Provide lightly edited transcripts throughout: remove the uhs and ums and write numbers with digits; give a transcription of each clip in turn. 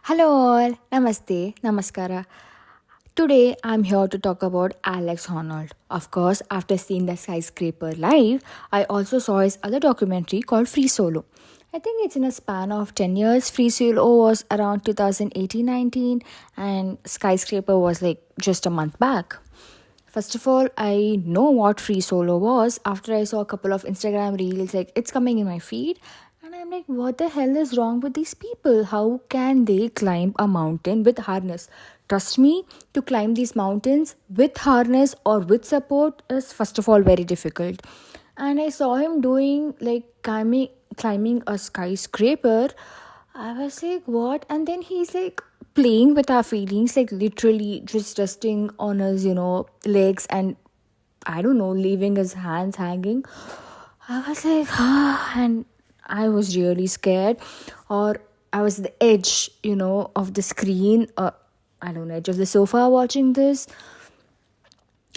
Hello all, Namaste, Namaskara. Today I'm here to talk about Alex Honnold. Of course, after seeing the skyscraper live, I also saw his other documentary called Free Solo. I think it's in a span of 10 years. Free Solo was around 2018-19 and skyscraper was like just a month back. First of all, I know what free solo was after I saw a couple of Instagram reels, like it's coming in my feed. And I'm like, what the hell is wrong with these people? How can they climb a mountain with harness? Trust me, to climb these mountains with harness or with support is first of all very difficult. And I saw him doing like climbing a skyscraper. I was like, what? And then he's like playing with our feelings, like literally just resting on his, legs and I don't know, leaving his hands hanging. I was like, and I was really scared. Or I was the edge, of the screen, I don't know, edge of the sofa watching this.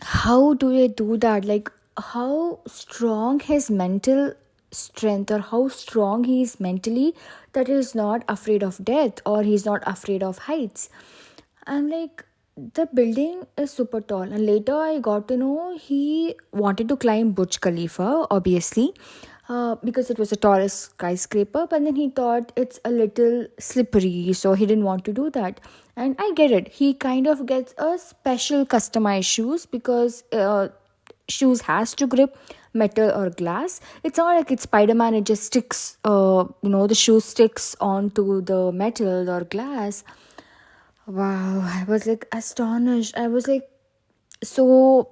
How do they do that? Like, how strong his mental strength or how strong he is mentally that he's not afraid of death or he's not afraid of heights. I'm like, the building is super tall. And later I got to know he wanted to climb Burj Khalifa, obviously, because it was the tallest skyscraper. But then he thought it's a little slippery, so he didn't want to do that. And I get it. He kind of gets a special customized shoes because shoes has to grip metal or glass. It's not like it's Spider-Man, it just sticks, the shoe sticks onto the metal or glass. Wow, I was like astonished. I was like, so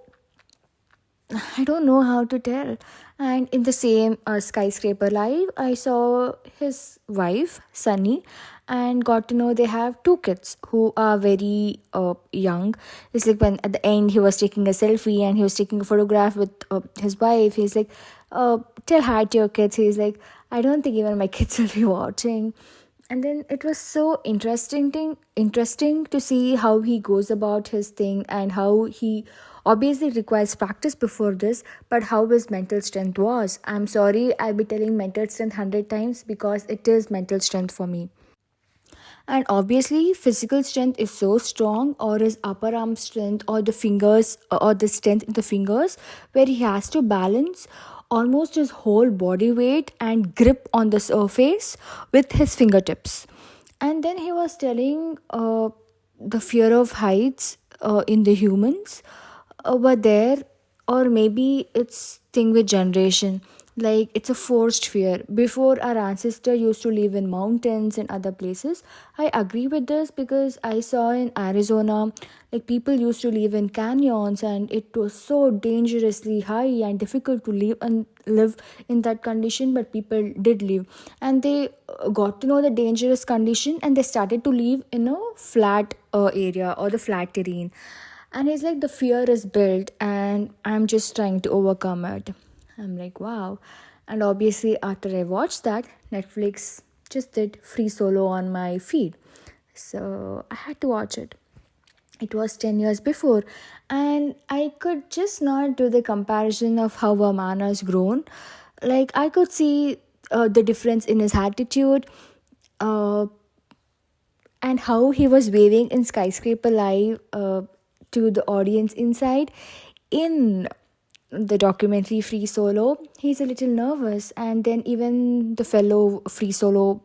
I don't know how to tell. And in the same skyscraper live, I saw his wife, Sunny, and got to know they have two kids who are very young. It's like when at the end he was taking a selfie and he was taking a photograph with his wife. He's like, tell hi to your kids. He's like, I don't think even my kids will be watching. And then it was so interesting to see how he goes about his thing and how he obviously requires practice before this, but how his mental strength was. I'm sorry, I'll be telling mental strength 100 times because it is mental strength for me. And obviously physical strength is so strong, or his upper arm strength, or the fingers, or the strength in the fingers, where he has to balance almost his whole body weight and grip on the surface with his fingertips. And then he was telling the fear of heights in the humans were there, or maybe it's thing with generation, like it's a forced fear. Before, our ancestor used to live in mountains and other places. I agree with this because I saw in Arizona, like people used to live in canyons and it was so dangerously high and difficult to live in that condition, but people did live. And they got to know the dangerous condition and they started to live in a flat area or the flat terrain. And he's like, the fear is built and I'm just trying to overcome it. I'm like, wow. And obviously, after I watched that, Netflix just did Free Solo on my feed. So I had to watch it. It was 10 years before. And I could just not do the comparison of how a man has grown. Like, I could see the difference in his attitude. And how he was waving in skyscraper live to the audience inside. In the documentary Free Solo, he's a little nervous, and then even the fellow free solo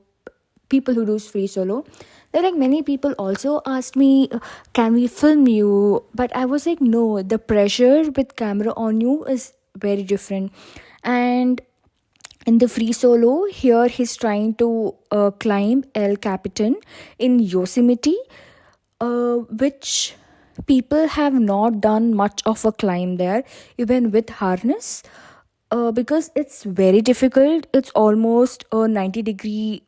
people who do free solo, they're like, many people also asked me, can we film you? But I was like, no, the pressure with camera on you is very different. And in the free solo here, he's trying to climb El Capitan in Yosemite, which people have not done much of a climb there, even with harness, because it's very difficult. It's almost a 90-degree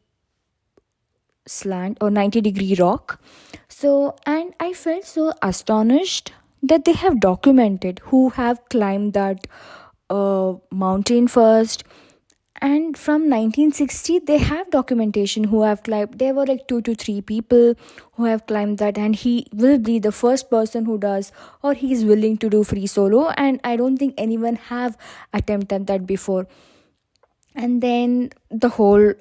slant or 90-degree rock. So, and I felt so astonished that they have documented who have climbed that mountain first. And from 1960 they have documentation who have climbed. There were like 2 to 3 people who have climbed that, and he will be the first person who does, or he's willing to do free solo, and I don't think anyone have attempted that before. And then the whole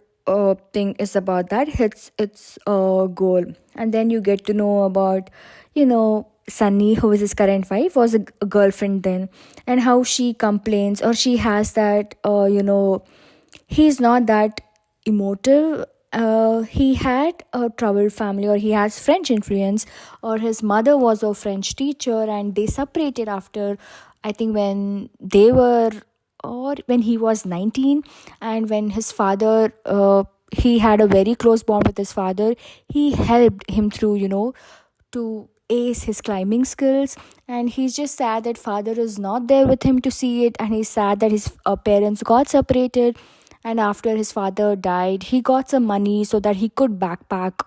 thing is about that hits its goal. And then you get to know about, Sunny, who is his current wife, was a girlfriend then, and how she complains, or she has that, he's not that emotive. He had a troubled family, or he has French influence, or his mother was a French teacher, and they separated after, I think, when they were, or when he was 19. And when his father, he had a very close bond with his father. He helped him through, to ace his climbing skills. And he's just sad that father is not there with him to see it, and he's sad that his parents got separated. And after his father died, he got some money so that he could backpack,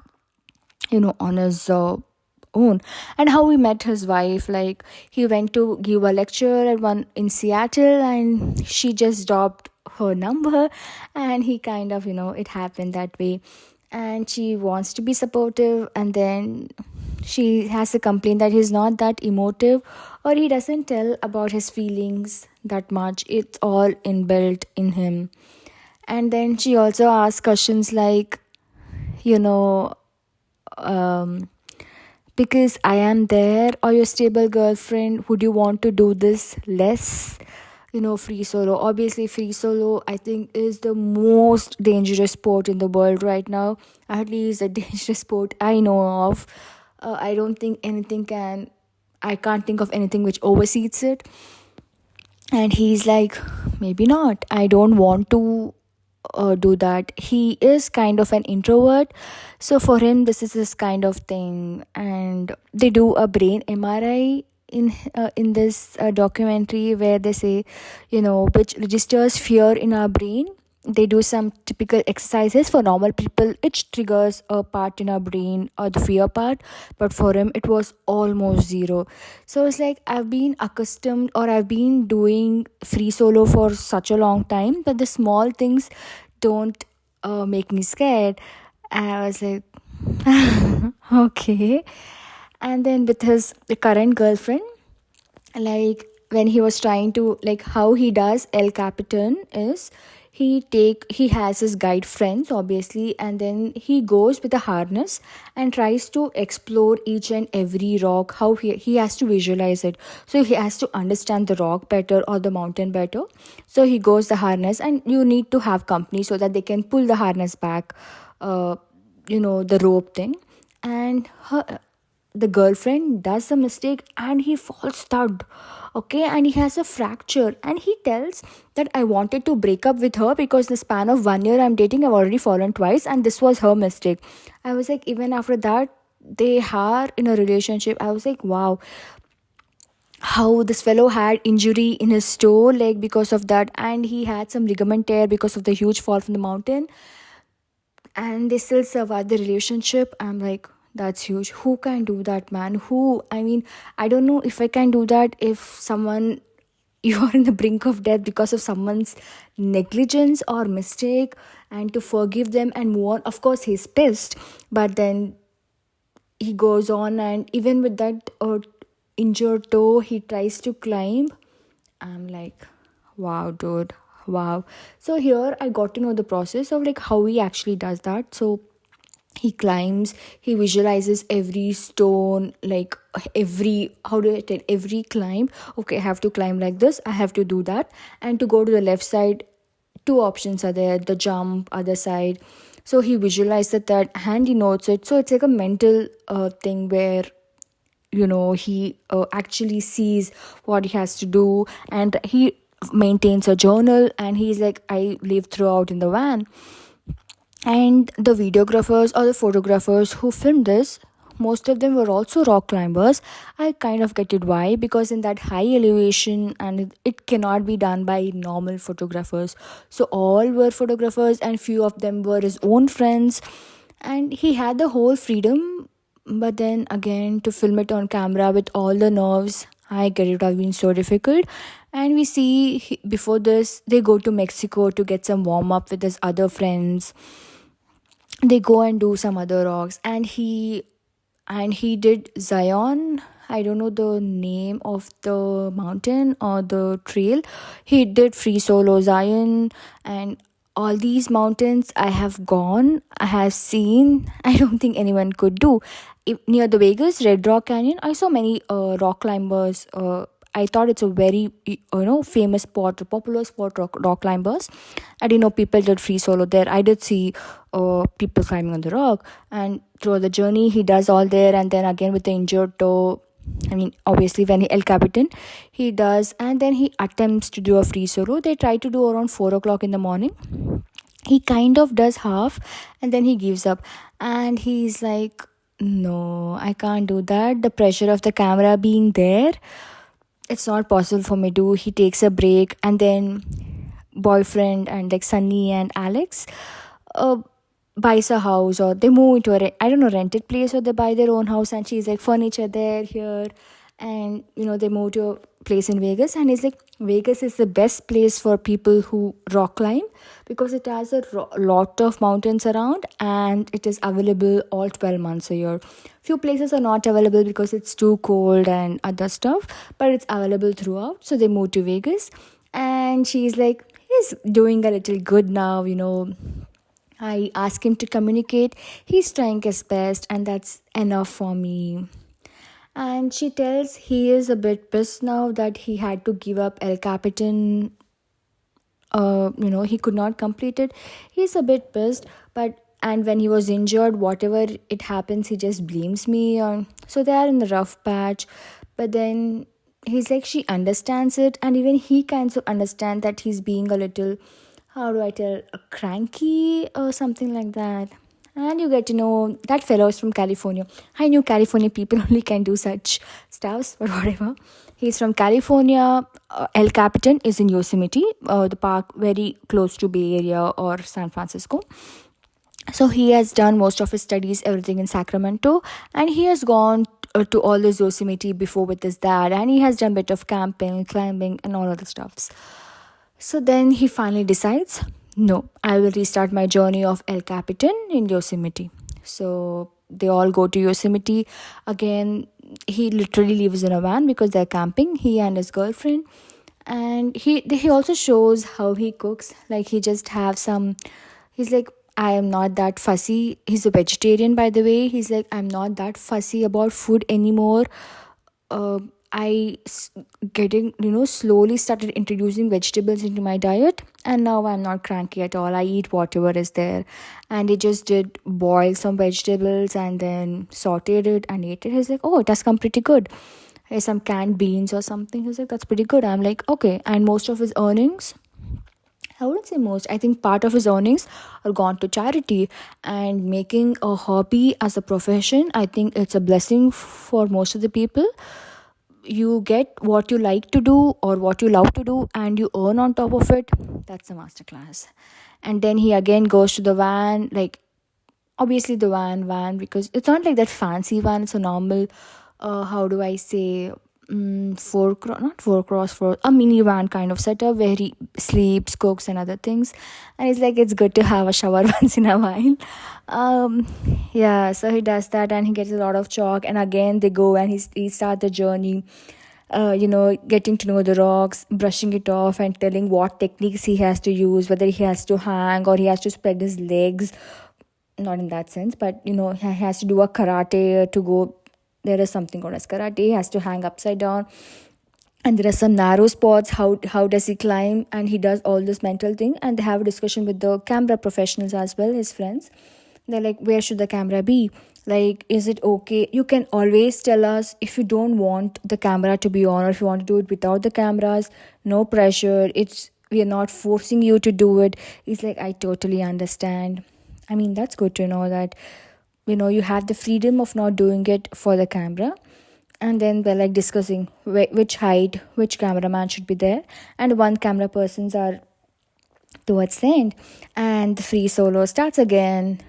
on his own. And how he met his wife, like, he went to give a lecture at one in Seattle, and she just dropped her number. And he kind of, it happened that way. And she wants to be supportive, and then she has a complaint that he's not that emotive, or he doesn't tell about his feelings that much. It's all inbuilt in him. And then she also asks questions like, you know because I am there, or your stable girlfriend, would you want to do this less? Free solo. Obviously, free solo, I think, is the most dangerous sport in the world right now. At least a dangerous sport I know of. I don't think anything can, I can't think of anything which oversees it. And he's like, maybe not. I don't want to do that. He is kind of an introvert, so for him this is this kind of thing. And they do a brain MRI in this documentary, where they say, which registers fear in our brain. They do some typical exercises for normal people, it triggers a part in our brain, or the fear part. But for him it was almost zero. So it's like, I've been accustomed, or I've been doing free solo for such a long time, that the small things don't make me scared. And I was like, okay. And then with his current girlfriend, like, when he was trying to, like, how he does El Capitan is, he has his guide friends, obviously, and then he goes with a harness and tries to explore each and every rock. How he has to visualize it, so he has to understand the rock better, or the mountain better. So he goes the harness, and you need to have company so that they can pull the harness back, the rope thing. And the girlfriend does a mistake, and he falls stunned. Okay, and he has a fracture, and he tells that I wanted to break up with her because in the span of 1 year I'm dating, I've already fallen twice, and this was her mistake. I was like, even after that they are in a relationship. I was like, wow, how this fellow had injury in his toe leg because of that, and he had some ligament tear because of the huge fall from the mountain, and they still survive the relationship. I'm like, that's huge. Who can do that, man? Who? I mean, I don't know if I can do that. If someone, you're in the brink of death because of someone's negligence or mistake, and to forgive them and move on. Of course he's pissed, but then he goes on, and even with that injured toe, he tries to climb. I'm like, wow, dude, wow. So here I got to know the process of, like, how he actually does that. So he climbs, he visualizes every stone, like, every, how do I tell, every climb. Okay, I have to climb like this, I have to do that. And to go to the left side, two options are there, the jump, other side. So he visualizes that, and he notes it. So it's like a mental thing, where he actually sees what he has to do, and he maintains a journal. And he's like, I live throughout in the van. And the videographers or the photographers who filmed this, most of them were also rock climbers. I kind of get it why, because in that high elevation, and it cannot be done by normal photographers. So all were photographers, and few of them were his own friends. And he had the whole freedom, but then again, to film it on camera with all the nerves, I get it would have been so difficult. And we see before this, they go to Mexico to get some warm up with his other friends. They go and do some other rocks, and he did Zion. I don't know the name of the mountain or the trail. He did free solo Zion, and All these mountains I have gone, I have seen. I don't think anyone could do. Near the Vegas Red Rock Canyon, I saw many rock climbers. I thought it's a very famous spot, a popular spot, rock climbers. I didn't know people did free solo there. I did see people climbing on the rock, and throughout the journey, he does all there, and then again with the injured toe. I mean, obviously, when he El Capitan, he does, and then he attempts to do a free solo. They try to do around 4 o'clock in the morning. He kind of does half, and then he gives up, and he's like, "No, I can't do that. The pressure of the camera being there, it's not possible for me to." He takes a break, and then boyfriend and like Sunny and Alex uh, buys a house, or they move into I don't know, rented place, or they buy their own house, and she's like furniture there here, and they move to a place in Vegas, and he's like, Vegas is the best place for people who rock climb because it has a lot of mountains around, and it is available all 12 months a year. Few places are not available because it's too cold and other stuff, but it's available throughout. So they moved to Vegas, and she's like, he's doing a little good now. I ask him to communicate. He's trying his best, and that's enough for me. And she tells he is a bit pissed now that he had to give up El Capitan. He could not complete it. He's a bit pissed, but and when he was injured, whatever it happens, he just blames me. So they are in the rough patch, but then he's like, she understands it, and even he kind of understands that he's being a little, how do I tell, a cranky or something like that. And you get to know that fellow is from California. I knew California people only can do such stuffs, but whatever. He's from California. El Capitan is in Yosemite, the park very close to Bay Area or San Francisco. So he has done most of his studies, everything in Sacramento, and he has gone to all this Yosemite before with his dad, and he has done a bit of camping, climbing, and all other stuffs. So then he finally decides, no, I will restart my journey of El Capitan in Yosemite. So they all go to Yosemite. Again, he literally lives in a van because they're camping, he and his girlfriend. And he also shows how he cooks. Like he just have some, he's like, I am not that fussy. He's a vegetarian, by the way. He's like, I'm not that fussy about food anymore. uh, getting slowly started introducing vegetables into my diet, and now I'm not cranky at all. I eat whatever is there, and he just did boil some vegetables and then sauteed it and ate it. He's like, oh, it has come pretty good. Here's some canned beans or something. He's like, that's pretty good. I'm like, okay. And most of his earnings, I wouldn't say most, I think part of his earnings are gone to charity. And making a hobby as a profession, I think it's a blessing for most of the people. You get what you like to do or what you love to do, and you earn on top of it. That's a masterclass. And then he again goes to the van, like obviously the van, because it's not like that fancy van. It's a normal, how do I say, not 4x4, a mini van kind of setup where he sleeps, cooks, and other things. And it's like, it's good to have a shower once in a while. Yeah, so he does that, and he gets a lot of chalk, and again they go and he starts the journey. Getting to know the rocks, brushing it off, and telling what techniques he has to use, whether he has to hang or he has to spread his legs. Not in that sense, but he has to do a karate to go. There is something called as karate. He has to hang upside down, and there are some narrow spots. How does he climb? And he does all this mental thing, and they have a discussion with the camera professionals as well, his friends. They're like, where should the camera be? Like, is it okay? You can always tell us if you don't want the camera to be on, or if you want to do it without the cameras. No pressure. We are not forcing you to do it. It's like, I totally understand. I mean, that's good to know that you have the freedom of not doing it for the camera. And then they're like discussing which height, which cameraman should be there, and one camera persons are towards the end. And the free solo starts again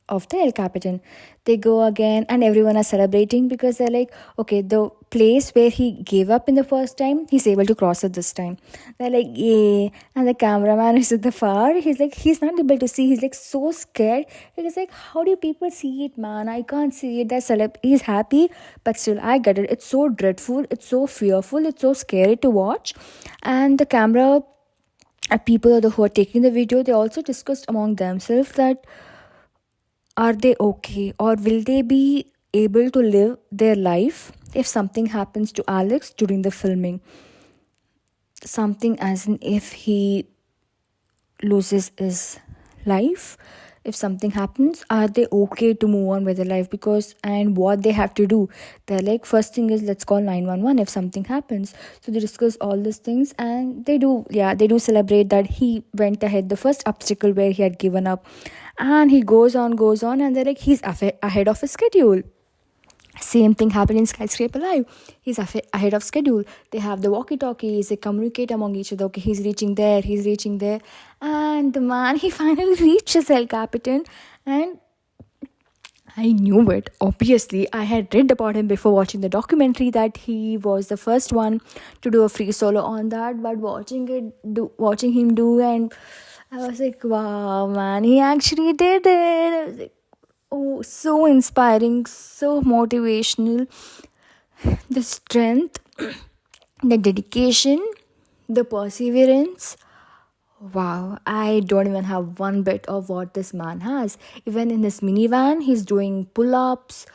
of the El Capitan. They go again, and everyone are celebrating because they're like, okay, the place where he gave up in the first time, he's able to cross it this time. They're like, yay. And the cameraman is at the far. He's like, he's not able to see. He's like so scared. He's like, how do people see it, man? I can't see it. He's happy, but still, I get it. It's so dreadful. It's so fearful. It's so scary to watch. And the camera people who are taking the video, they also discussed among themselves that are they okay, or will they be able to live their life if something happens to Alex during the filming. Something as in if he loses his life, if something happens, are they okay to move on with their life? Because and what they have to do, they're like, first thing is let's call 911 if something happens. So they discuss all these things, and they do, yeah, they do celebrate that he went ahead the first obstacle where he had given up, and he goes on, and they're like, he's ahead of his schedule. Same thing happened in Skyscraper Live. He's ahead of schedule. They have the walkie talkies, they communicate among each other. Okay, he's reaching there. And the man, he finally reaches El Capitan. And I knew it. Obviously, I had read about him before watching the documentary that he was the first one to do a free solo on that. But watching him do, and I was like, wow, man, he actually did it. I was like, oh, so inspiring, so motivational. The strength, the dedication, the perseverance. Wow, I don't even have one bit of what this man has. Even in this minivan, he's doing pull ups.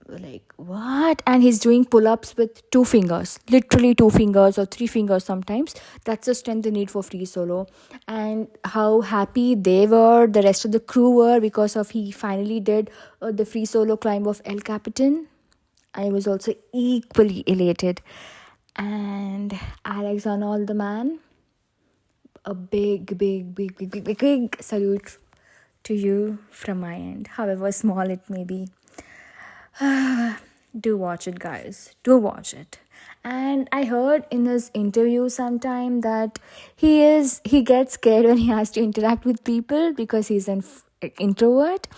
Like, what? And he's doing pull ups with two fingers, literally two fingers or three fingers sometimes. That's the strength they need for free solo. And how happy they were, the rest of the crew were, because of he finally did the free solo climb of El Capitan. I was also equally elated. And Alex Arnold, the man, a big salute to you from my end, however small it may be. Do watch it, guys. Do watch it. And I heard in his interview sometime that he gets scared when he has to interact with people because he's an introvert.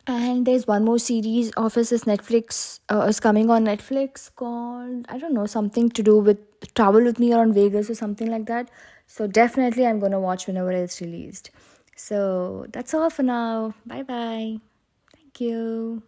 And there's one more series of his Netflix is coming on Netflix called, I don't know, something to do with Travel with Me around Vegas or something like that. So definitely I'm gonna watch whenever it's released. So that's all for now. Bye bye. Thank you.